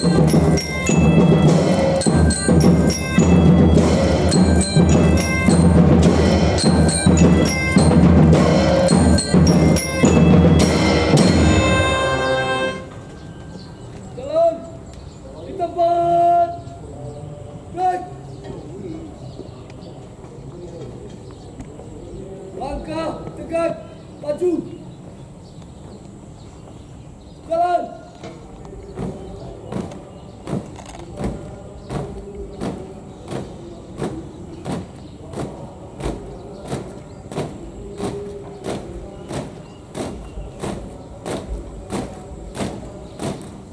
Jalan di tempat. Baik. Langkah tegak maju. Jalan.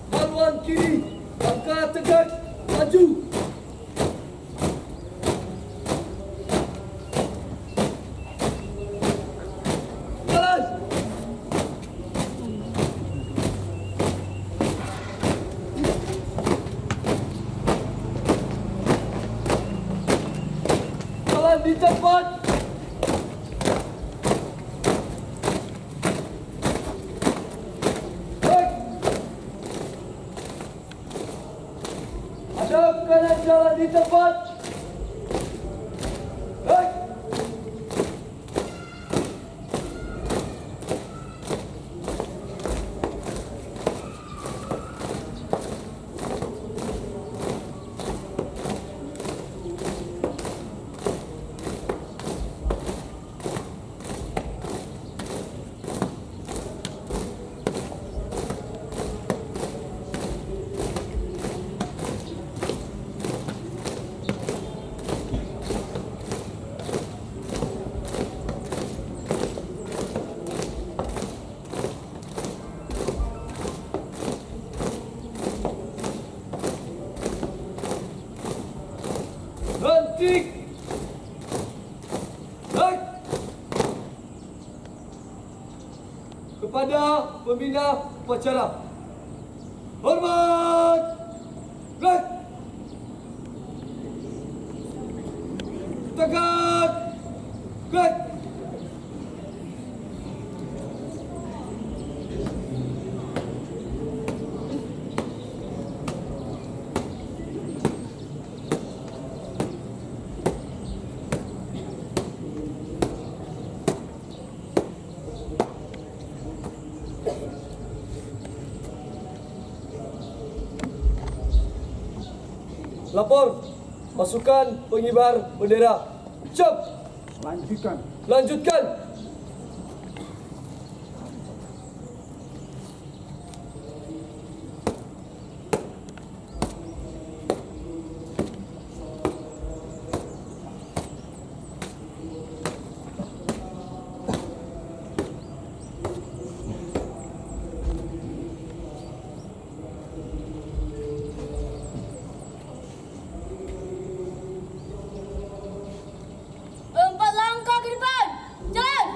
Haluan kiri. Langkah tegak maju. Jalan. Jalan di tempat. Baik. Hadap kanan, jalan di tempat. Baik. Henti. Baik. Kepada pembina upacara. Hormat. Baik. Tegak. Baik. Lapor pasukan pengibar bendera. Siap. Lanjutkan. Lanjutkan. Empat langkah ke depan. Jalan.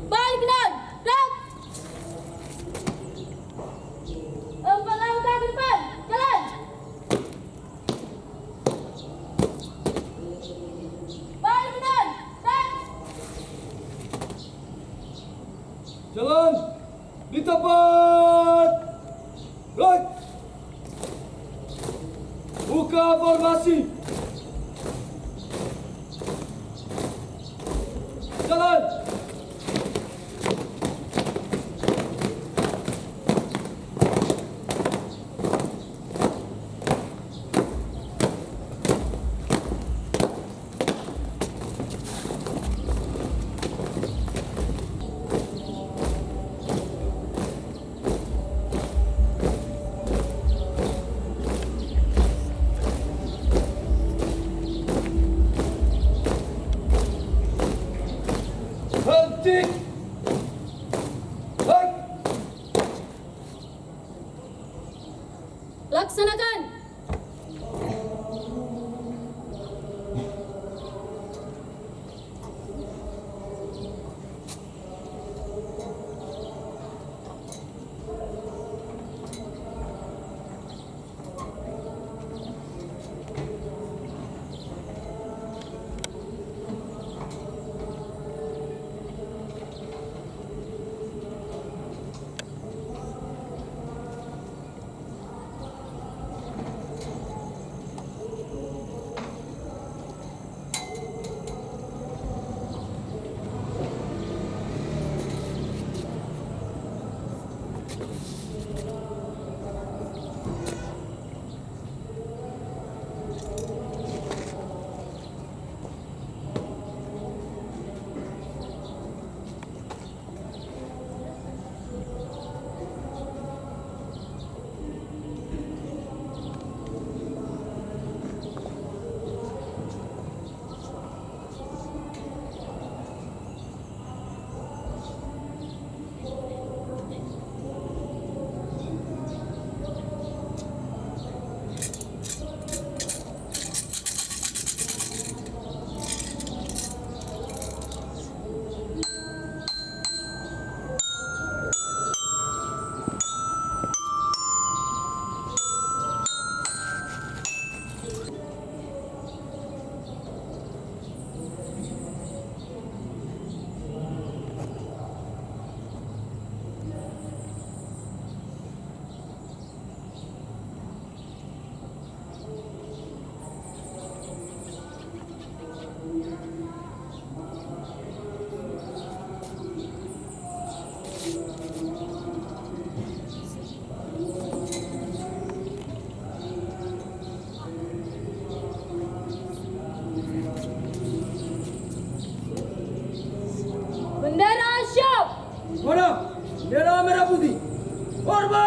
Balik kanan. Gerak. Empat langkah ke depan. Jalan. Balik kanan. Gerak. Jalan di tempat. Baik. Buka formasi. Jalan. Henti. Baik. Laksanakan. Bendera siap. Mana? Bendera merah putih. Hormat!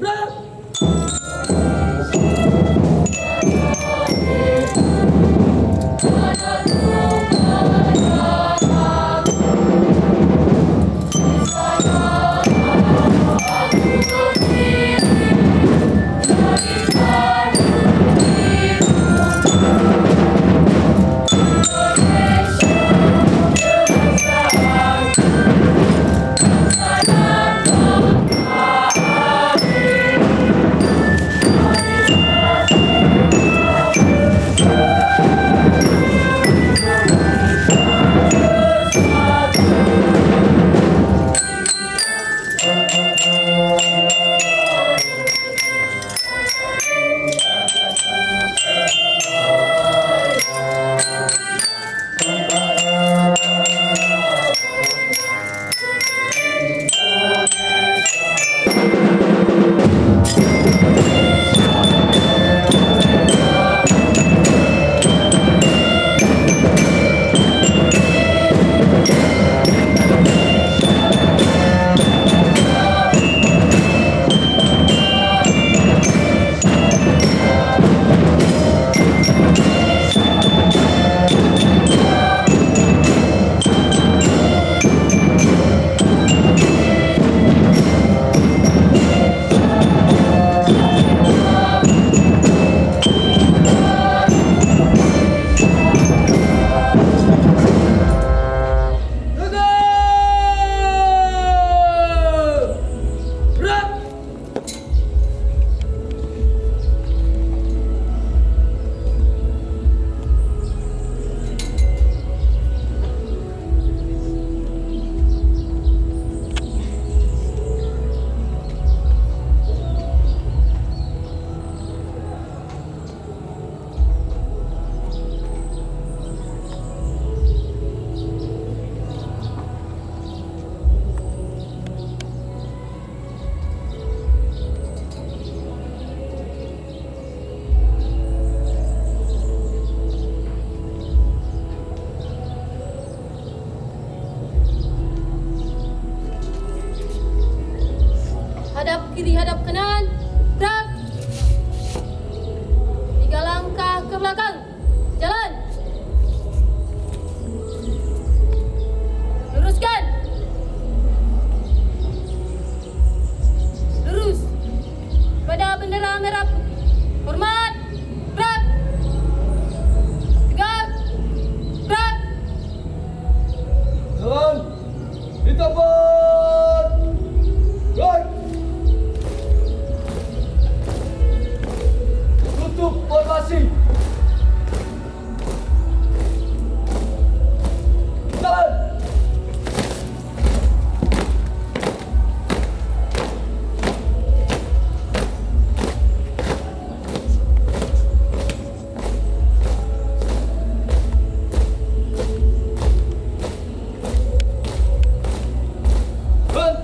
Berat!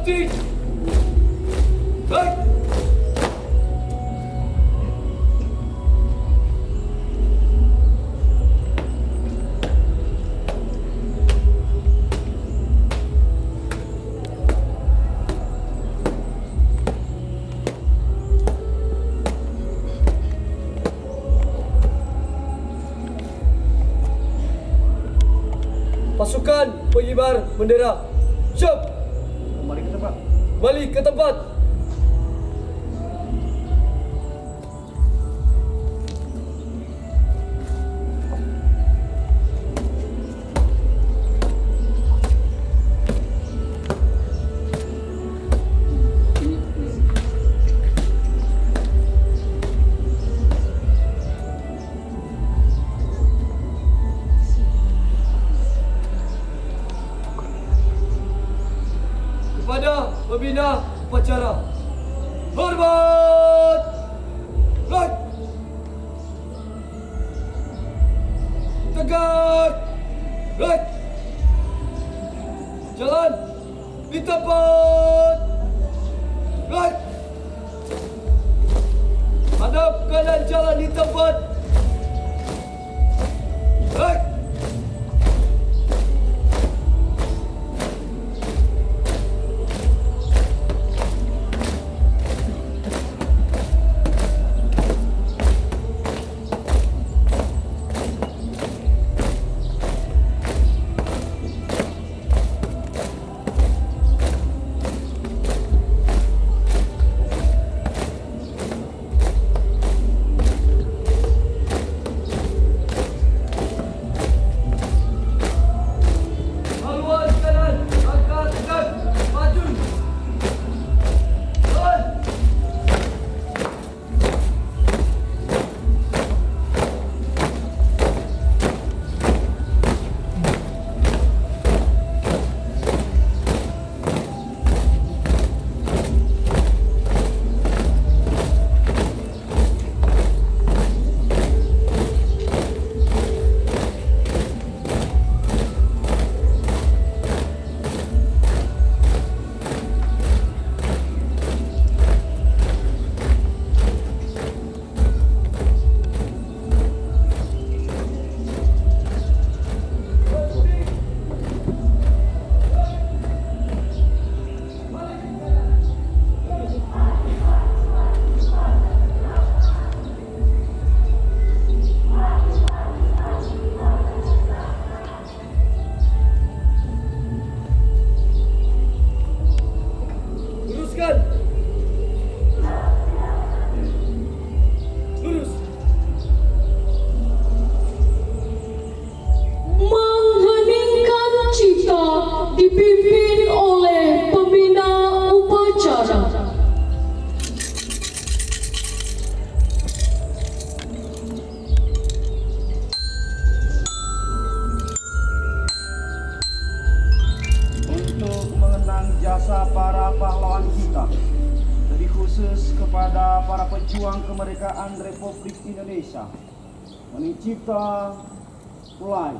Berhenti. Baik. Pasukan pengibar bendera. Siap. Kembali ke tempat. Kembali ke tempat. Kepada pembina upacara, hormat. Baik. Tegak. Baik. Jalan di tempat. Baik. Hadap kanan, jalan di tempat. Baik. Haluan kanan, angkat tegak, maju. Jalan. Luruskan. Lurus. Mengheningkan cipta dipimpin oleh pembina upacara. Untuk mengenang jasa para pahlawan kita, lebih khusus kepada para pejuang kemerdekaan Republik Indonesia. Hening cipta, mulai.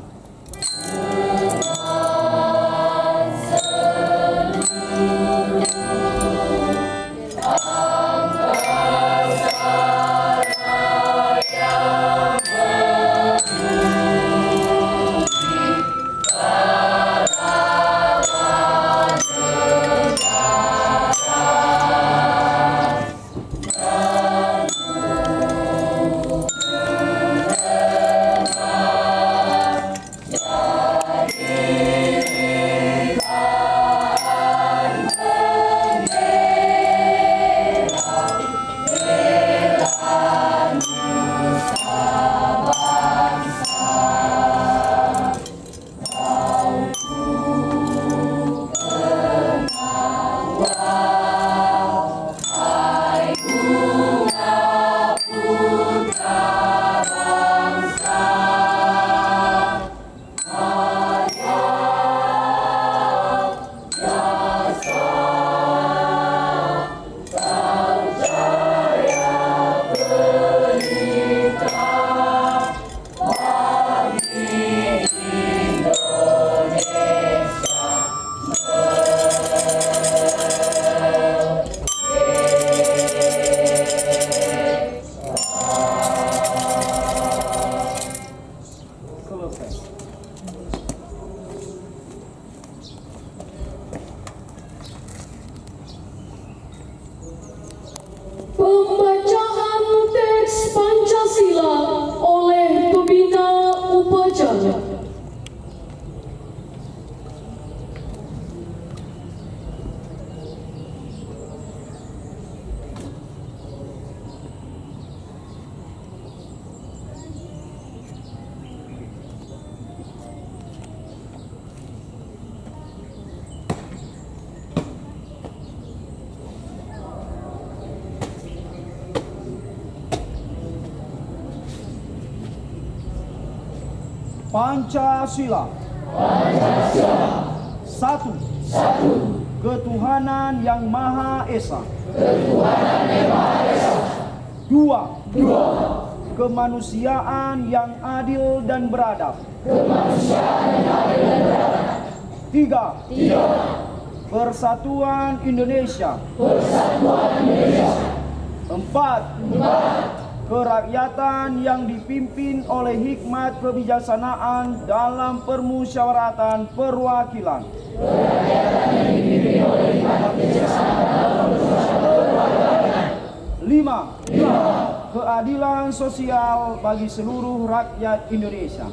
Pancasila. Satu. Ketuhanan yang Maha Esa. Dua. Kemanusiaan yang adil dan beradab. Tiga. Persatuan Indonesia. Empat. Kerakyatan yang dipimpin oleh hikmat kebijaksanaan dalam permusyawaratan perwakilan. Lima. Keadilan sosial bagi seluruh rakyat Indonesia.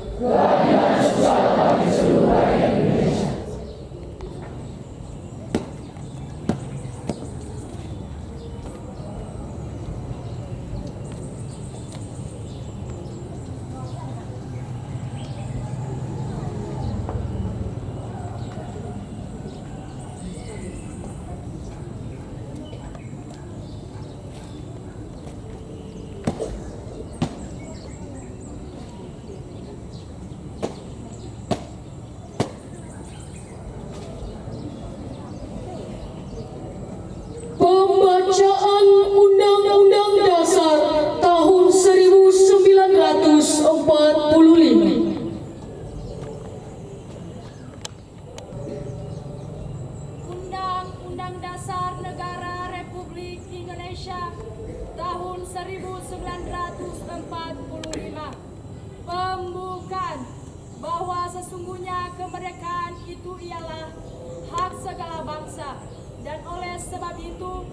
Pembacaan Undang-Undang Dasar tahun 1945. Undang-Undang Dasar Negara Republik Indonesia tahun 1945. Pembukaan bahwa sesungguhnya kemerdekaan itu ialah hak segala bangsa, dan oleh sebab itu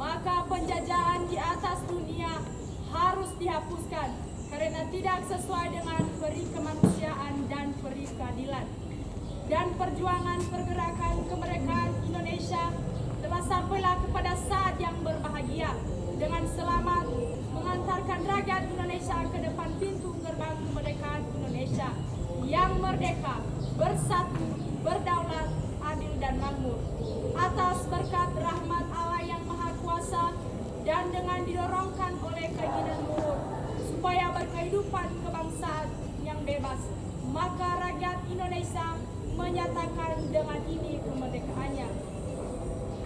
maka penjajahan di atas dunia harus dihapuskan karena tidak sesuai dengan peri kemanusiaan dan peri keadilan. Dan perjuangan pergerakan kemerdekaan Indonesia telah sampailah kepada saat yang berbahagia dengan selamat mengantarkan rakyat Indonesia ke depan pintu gerbang kemerdekaan Indonesia yang merdeka, bersatu, berdaulat, adil dan makmur. Atas berkat rahmat Allah yang Maha Kuasa dan dengan didorongkan oleh keinginan luhur supaya berkehidupan kebangsaan yang bebas, maka rakyat Indonesia menyatakan dengan ini kemerdekaannya.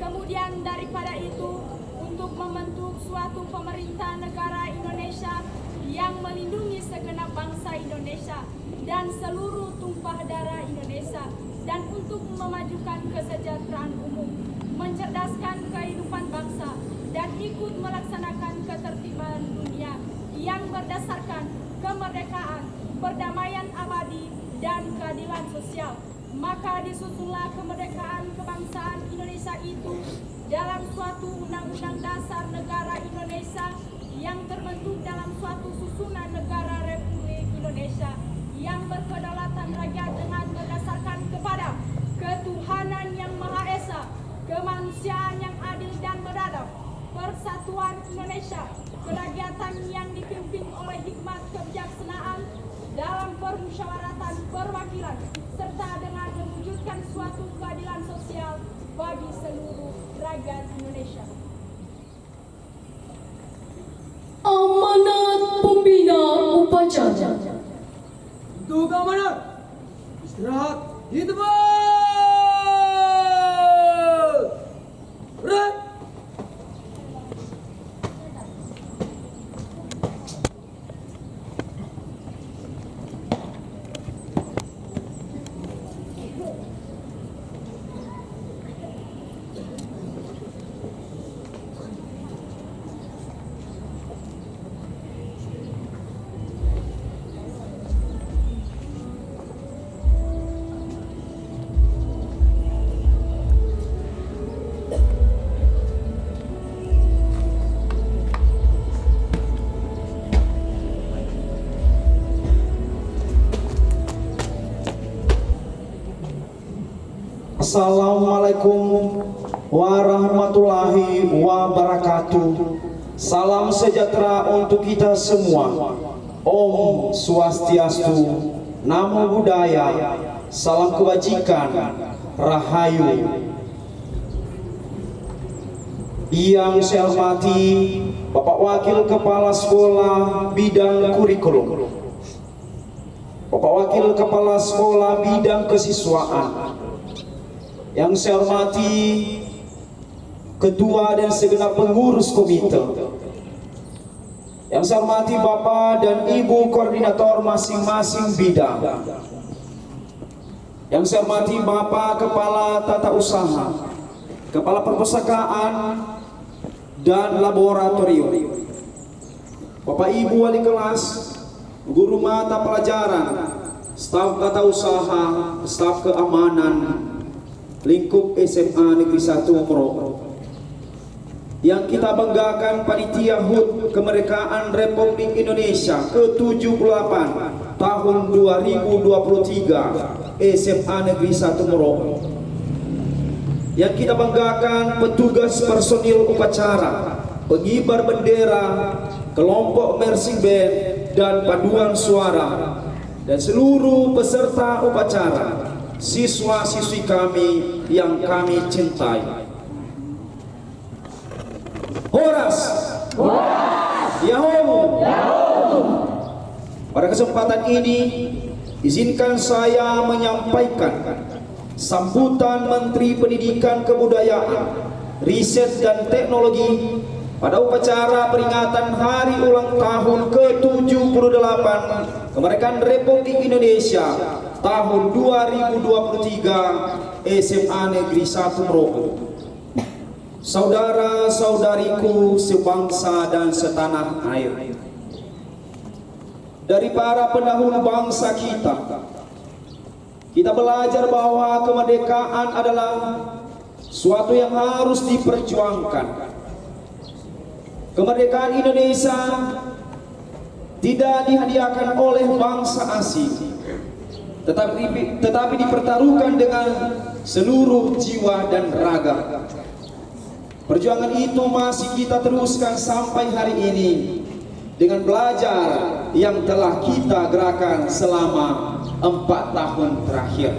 Kemudian daripada itu, untuk membentuk suatu pemerintah negara Indonesia yang melindungi segenap bangsa Indonesia dan seluruh tumpah darah Indonesia, dan untuk memajukan kesejahteraan umum, mencerdaskan kehidupan bangsa, dan ikut melaksanakan ketertiban dunia yang berdasarkan kemerdekaan, perdamaian abadi, dan keadilan sosial. Maka disusunlah kemerdekaan kebangsaan Indonesia itu dalam suatu undang-undang dasar negara Indonesia yang terbentuk dalam suatu susunan negara Republik Indonesia yang berkedaulatan rakyat dengan berdasarkan kepada ketuhanan yang Maha Esa, kemanusiaan yang adil dan beradab, persatuan Indonesia, kerakyatan yang dipimpin oleh hikmat kebijaksanaan dalam permusyawaratan perwakilan, serta dengan mewujudkan suatu keadilan sosial bagi seluruh rakyat Indonesia. Amanat Pembina Upacara. Untuk keamanan, istirahat di tempat. Berat. Assalamualaikum warahmatullahi wabarakatuh. Salam sejahtera untuk kita semua. Om Swastiastu, Namo Buddhaya, salam kebajikan, Rahayu. Yang saya hormati Bapak Wakil Kepala Sekolah Bidang Kurikulum, Bapak Wakil Kepala Sekolah Bidang Kesiswaan, yang saya hormati Ketua dan segenap pengurus komite, yang saya hormati Bapak dan Ibu Koordinator masing-masing bidang, yang saya hormati Bapak Kepala Tata Usaha, Kepala Perpustakaan dan Laboratorium, Bapak Ibu Wali Kelas, guru mata pelajaran, staf tata usaha, staf keamanan, lingkup SMA Negeri 1 Moro, yang kita banggakan panitia HUT Kemerdekaan Republik Indonesia ke-78 tahun 2023 SMA Negeri 1 Moro, yang kita banggakan petugas personil upacara, pengibar bendera, kelompok marching band dan paduan suara, dan seluruh peserta upacara, siswa-siswi kami yang kami cintai. Horas, Yahoo. Pada kesempatan ini, izinkan saya menyampaikan sambutan Menteri Pendidikan Kebudayaan, Riset dan Teknologi pada upacara peringatan Hari Ulang Tahun ke-78 Kemerdekaan Republik Indonesia tahun 2023 SMA Negeri 1 Moro. Saudara-saudariku sebangsa dan setanah air, dari para pendahulu bangsa kita belajar bahwa kemerdekaan adalah suatu yang harus diperjuangkan. Kemerdekaan Indonesia tidak dihadiahkan oleh bangsa asing, tetapi dipertaruhkan dengan seluruh jiwa dan raga. Perjuangan itu masih kita teruskan sampai hari ini dengan belajar yang telah kita gerakan selama 4 tahun terakhir.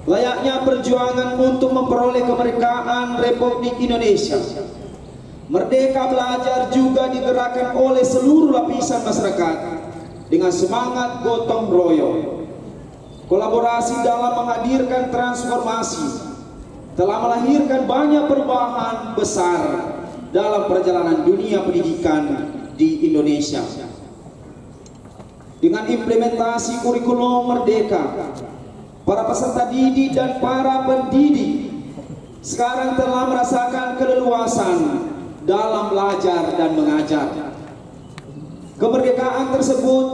Layaknya perjuangan untuk memperoleh kemerdekaan Republik Indonesia, Merdeka Belajar juga digerakkan oleh seluruh lapisan masyarakat dengan semangat gotong royong. Kolaborasi dalam menghadirkan transformasi telah melahirkan banyak perubahan besar dalam perjalanan dunia pendidikan di Indonesia. Dengan implementasi kurikulum merdeka, para peserta didik dan para pendidik sekarang telah merasakan keleluasan dalam belajar dan mengajar. Kemerdekaan tersebut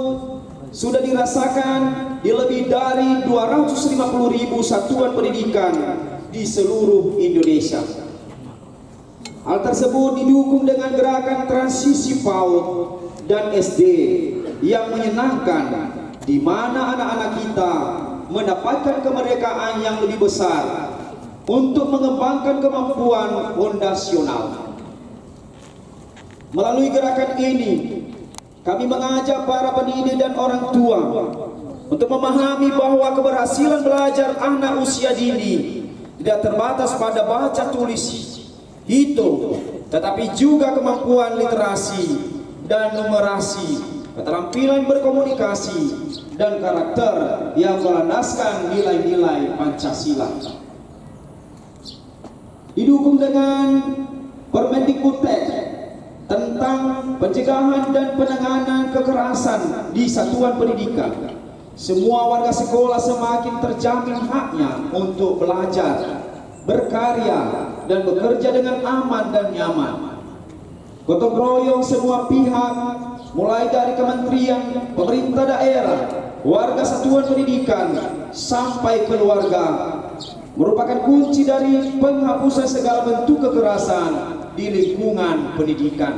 sudah dirasakan di lebih dari 250.000 satuan pendidikan di seluruh Indonesia. Hal tersebut didukung dengan gerakan transisi PAUD dan SD yang menyenangkan, di mana anak-anak kita mendapatkan kemerdekaan yang lebih besar untuk mengembangkan kemampuan fondasional. Melalui gerakan ini, kami mengajak para pendidik dan orang tua untuk memahami bahwa keberhasilan belajar anak usia dini tidak terbatas pada baca tulis, hitung, tetapi juga kemampuan literasi dan numerasi, keterampilan berkomunikasi, dan karakter yang berlandaskan nilai-nilai Pancasila. Didukung dengan Permendikbudristek tentang pencegahan dan penanganan kekerasan di satuan pendidikan, semua warga sekolah semakin terjamin haknya untuk belajar, berkarya, dan bekerja dengan aman dan nyaman. Gotong royong semua pihak, mulai dari kementerian, pemerintah daerah, warga satuan pendidikan, sampai keluarga, merupakan kunci dari penghapusan segala bentuk kekerasan di lingkungan pendidikan.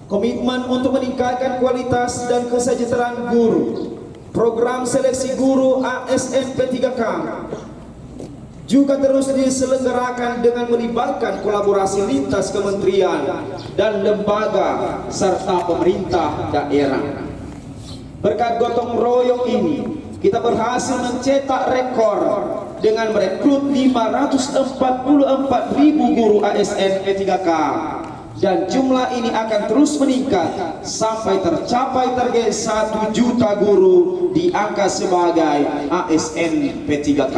Komitmen untuk meningkatkan kualitas dan kesejahteraan guru, program seleksi guru ASN P3K juga terus diselenggarakan dengan melibatkan kolaborasi lintas kementerian dan lembaga serta pemerintah daerah. Berkat gotong royong ini, kita berhasil mencetak rekor dengan merekrut 544.000 guru ASN P3K dan jumlah ini akan terus meningkat sampai tercapai target 1 juta guru diangkat sebagai ASN P3K.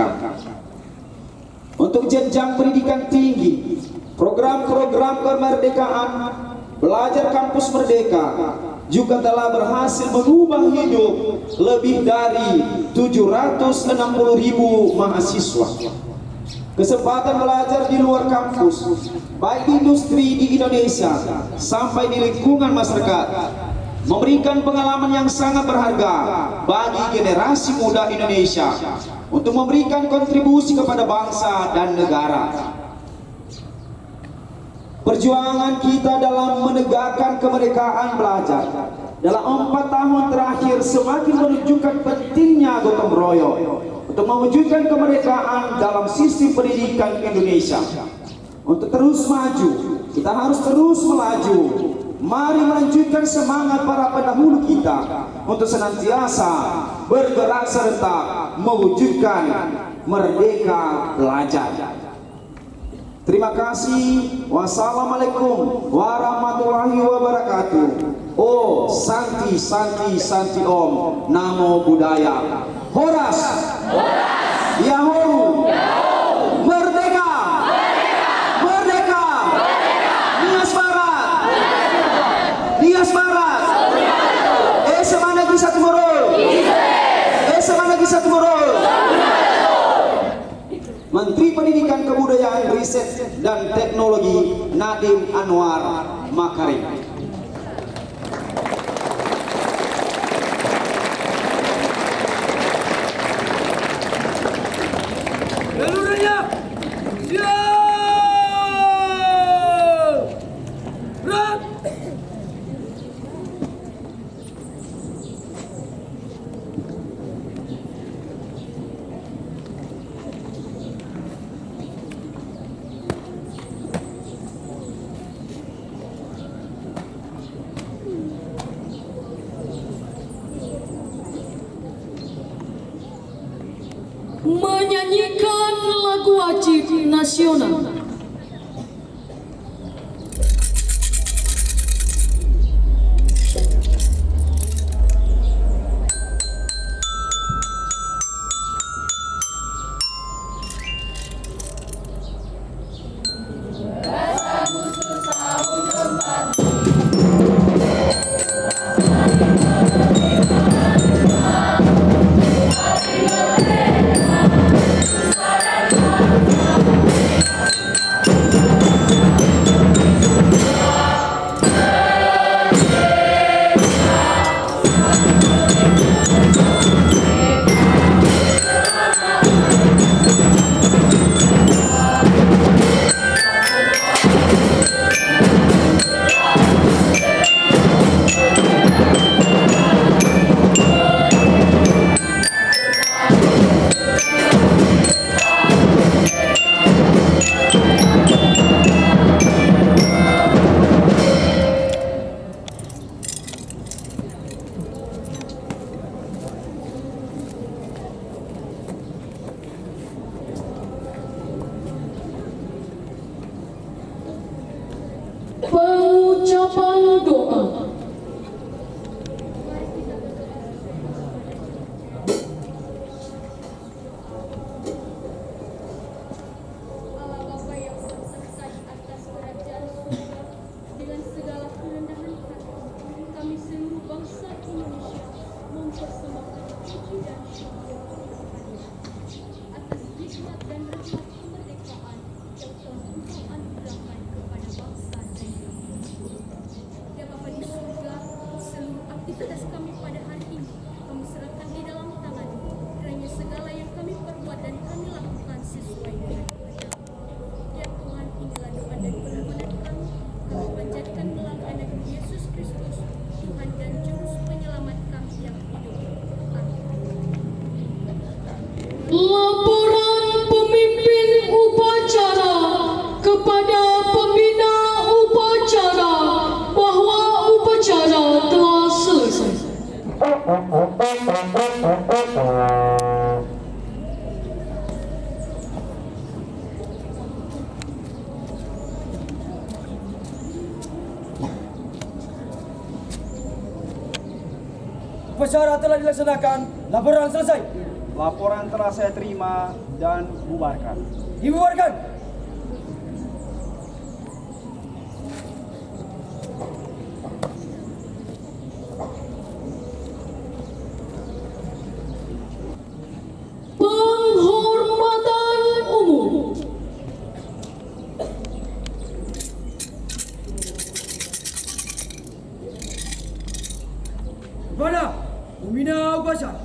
Untuk jenjang pendidikan tinggi, program-program kemerdekaan, belajar kampus merdeka juga telah berhasil mengubah hidup lebih dari 760.000 mahasiswa. Kesempatan belajar di luar kampus, baik di industri di Indonesia sampai di lingkungan masyarakat, memberikan pengalaman yang sangat berharga bagi generasi muda Indonesia untuk memberikan kontribusi kepada bangsa dan negara. Perjuangan kita dalam menegakkan kemerdekaan belajar dalam 4 tahun terakhir semakin menunjukkan pentingnya gotong royong untuk mewujudkan kemerdekaan dalam sistem pendidikan Indonesia. Untuk terus maju, kita harus terus melaju. Mari melanjutkan semangat para pendahulu kita untuk senantiasa bergerak serentak mewujudkan merdeka belajar. Terima kasih. Wassalamualaikum warahmatullahi wabarakatuh. Oh, Santi, Santi, Santi Om. Namo Buddhaya. Horas. Yahoo. Merdeka. Merdeka. Nias Barat. Nias Barat. Sama Negeri Satu Morol. Sama Negeri Satu Morol. Menteri Pendidikan Kebudayaan Riset dan Teknologi Nadiem Anwar Makarim. Seluruhnya siap. Gerak. Menyanyikan lagu wajib nasional. Pengucapan doa. Allah Bapa yang bersersai atas kerajaan surga, dengan segala kerendahan hati, kami seluruh bangsa Indonesia mempersembahkan puji dan syukur kepada atas nikmat dan rahmat kemerdekaan yang telah Engkau anugerahkan kepada bangsa dan negeri. Ya Bapa di surga, seluruh aktivitas kami pada hari ini kami serahkan di dalam tangan-Mu. Kiranya segala yang kami perbuat dan kami lakukan sesuai dengan kehendak. Ya Tuhan, inilah doa dan permohonan kami. Kami panjatkan melalui anak Yesus Kristus, Tuhan dan Juru Penyelamat kami yang hidup. Amin. Laporan pemimpin upacara kepada pembina upacara bahwa upacara telah selesai. Upacara telah dilaksanakan, laporan selesai. Laporan telah saya terima dan bubarkan. Dibubarkan. Penghormatan umum. Kepada pembina upacara,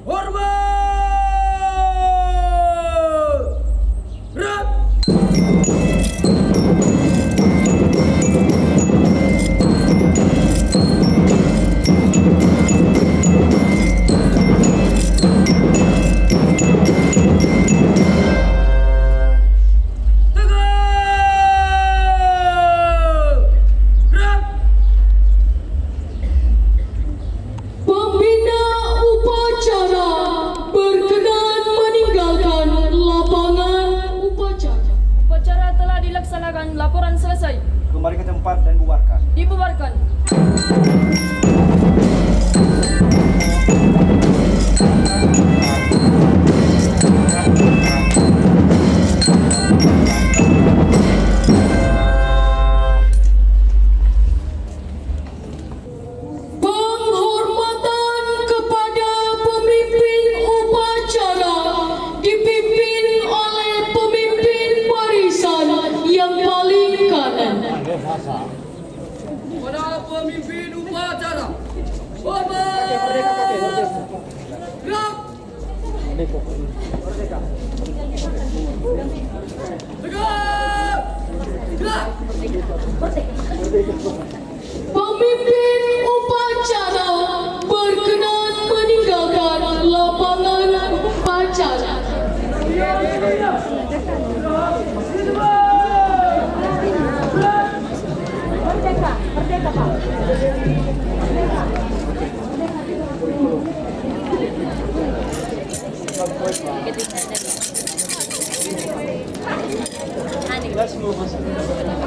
hormat. Gerak. Pembina upacara berkenan meninggalkan lapangan upacara. Upacara telah dilaksanakan, laporan selesai. Kembali ke tempat dan bubarkan. Dibubarkan. Penghormatan kepada pemimpin upacara dipimpin oleh pemimpin barisan yang paling kanan. Pada pemimpin upacara, hormat. Gerak. Tegak. Gerak. Pemimpin upacara berkenan meninggalkan lapangan upacara. Let's move on.